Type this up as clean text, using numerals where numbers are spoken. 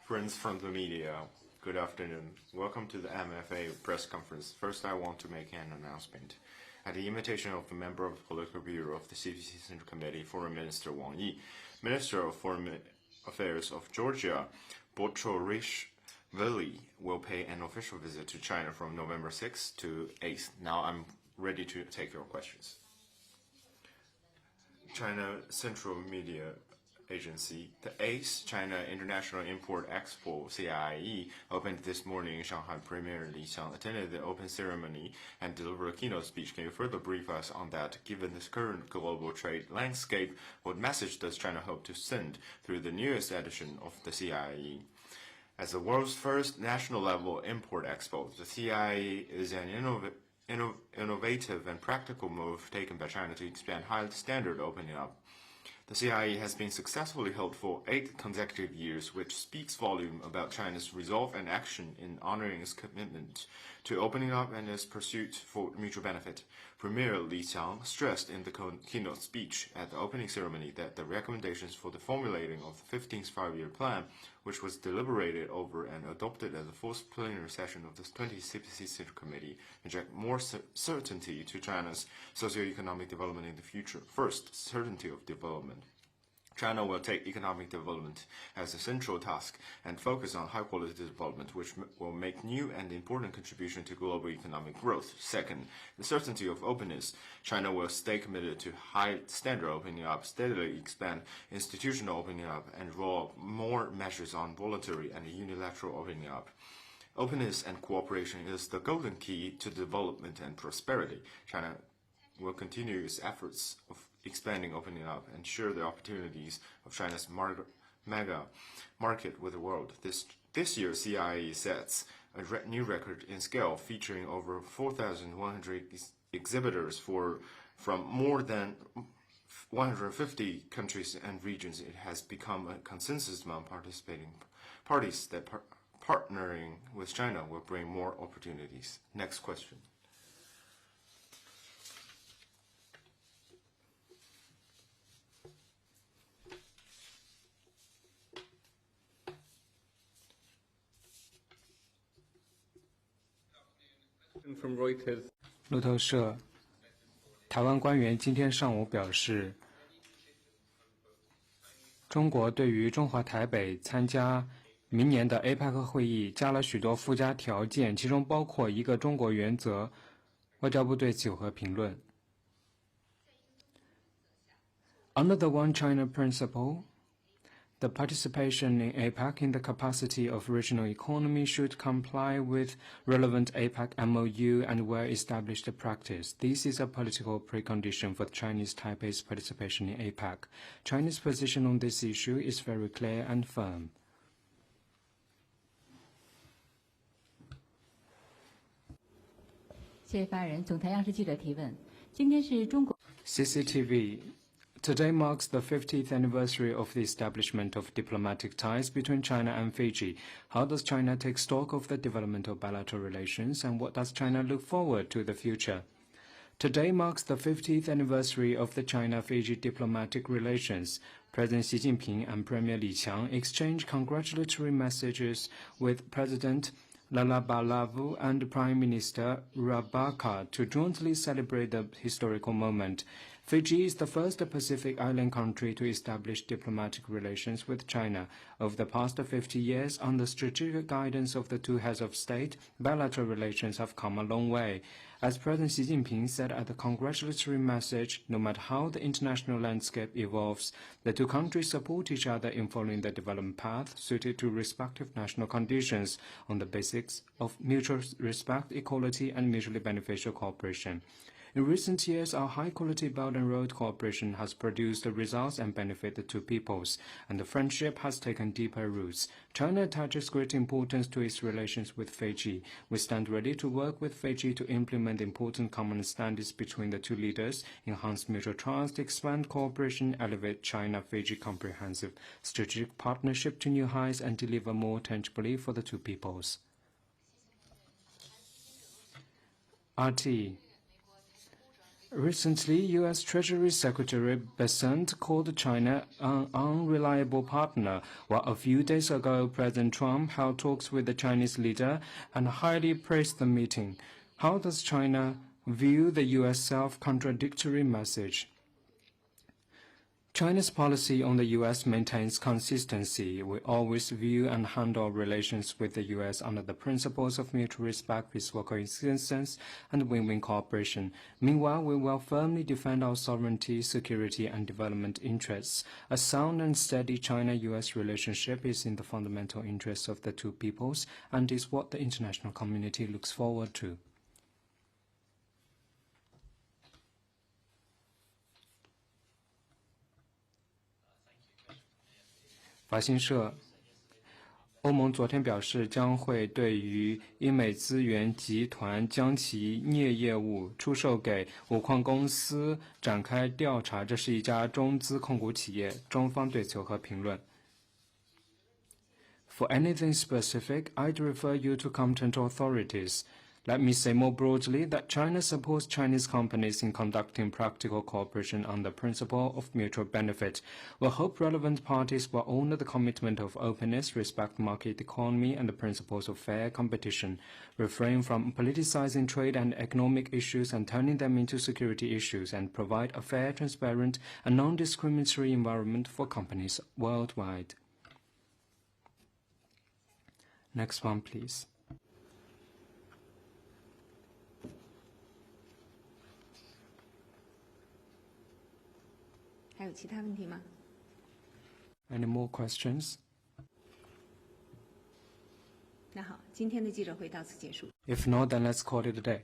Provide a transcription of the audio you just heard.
Friends from the media, good afternoon. Welcome to the MFA press conference. First, I want to make an announcement. At the invitation of a member of the Political Bureau of the CPC Central Committee, Foreign Minister Wang Yi, Minister of Foreign Affairs of Georgia, Bochorishvili, will pay an official visit to China from November 6th to 8th. Now I'm ready to take your questions. China Central Media Agency, the 8th China International Import Expo, CIE, opened this morning in Shanghai. Premier Li Qiang attended the open ceremony and delivered a keynote speech. Can you further brief us on that? Given this current global trade landscape, what message does China hope to send through the newest edition of the CIE? As the world's first national-level import expo, the CIE is an innovative and practical move taken by China to expand high-standard opening up. The CIE has been successfully held for 8 consecutive years, which speaks volume about China's resolve and action in honoring its commitment to opening up and its pursuit for mutual benefit. Premier Li Qiang stressed in the keynote speech at the opening ceremony that the recommendations for the formulating of the 15th five-year plan, which was deliberated over and adopted at the fourth plenary session of the 20th CPC Central Committee, inject more certainty to China's socio-economic development in the future. First, certainty of development. China will take economic development as a central task and focus on high-quality development, which will make new and important contribution to global economic growth. Second, the certainty of openness. China will stay committed to high-standard opening up, steadily expand institutional opening up, and roll out more measures on voluntary and unilateral opening up. Openness and cooperation is the golden key to development and prosperity. China will continue its efforts of expanding, opening up, and share the opportunities of China's mega market with the world. This year, CIE sets a new record in scale, featuring over 4,100 exhibitors from more than 150 countries and regions. It has become a consensus among participating parties that partnering with China will bring more opportunities. Next question. From Reuters. 路透社，台湾官员今天上午表示，中国对于中华台北参加明年的 APAC 会议加了许多附加条件，其中包括一个中国原则。外交部对此有何评论 ？Under the One China principle, the participation in APAC in the capacity of regional economy should comply with relevant APAC MOU and well-established practice. This is a political precondition for Chinese Taipei's participation in APAC. China's position on this issue is very clear and firm. CCTV. Today marks the 50th anniversary of the establishment of diplomatic ties between China and Fiji. How does China take stock of the development of bilateral relations, and what does China look forward to the future? Today marks the 50th anniversary of the China-Fiji diplomatic relations. President Xi Jinping and Premier Li Qiang exchanged congratulatory messages with President Lalabalavu and Prime Minister Rabaka to jointly celebrate the historical moment. Fiji is the first Pacific island country to establish diplomatic relations with China. Over the past 50 years, under strategic guidance of the two heads of state, bilateral relations have come a long way. As President Xi Jinping said at the congratulatory message, no matter how the international landscape evolves, the two countries support each other in following the development path suited to respective national conditions on the basics of mutual respect, equality, and mutually beneficial cooperation. In recent years, our high-quality Belt and Road cooperation has produced results and benefited the two peoples, and the friendship has taken deeper roots. China attaches great importance to its relations with Fiji. We stand ready to work with Fiji to implement important common standards between the two leaders, enhance mutual trust, expand cooperation, elevate China-Fiji comprehensive strategic partnership to new heights, and deliver more tangibly for the two peoples. RT. Recently, U.S. Treasury Secretary Bessent called China an unreliable partner, while a few days ago President Trump held talks with the Chinese leader and highly praised the meeting. How does China view the U.S. self-contradictory message? China's policy on the U.S. maintains consistency. We always view and handle relations with the U.S. under the principles of mutual respect, peaceful coexistence, and win-win cooperation. Meanwhile, we will firmly defend our sovereignty, security, and development interests. A sound and steady China-U.S. relationship is in the fundamental interests of the two peoples and is what the international community looks forward to. 法新社，欧盟昨天表示，将会对于英美资源集团将其镍业务出售给五矿公司展开调查。这是一家中资控股企业，中方对此有何评论 ？For anything specific, I'd refer you to competent authorities. Let me say more broadly that China supports Chinese companies in conducting practical cooperation on the principle of mutual benefit. We hope relevant parties will honor the commitment of openness, respect market economy, and the principles of fair competition, refrain from politicizing trade and economic issues and turning them into security issues, and provide a fair, transparent, and non-discriminatory environment for companies worldwide. Next one, please. 还有其他问题吗？ Any more questions? 那好，今天的记者会到此结束。 If not, then let's call it a day.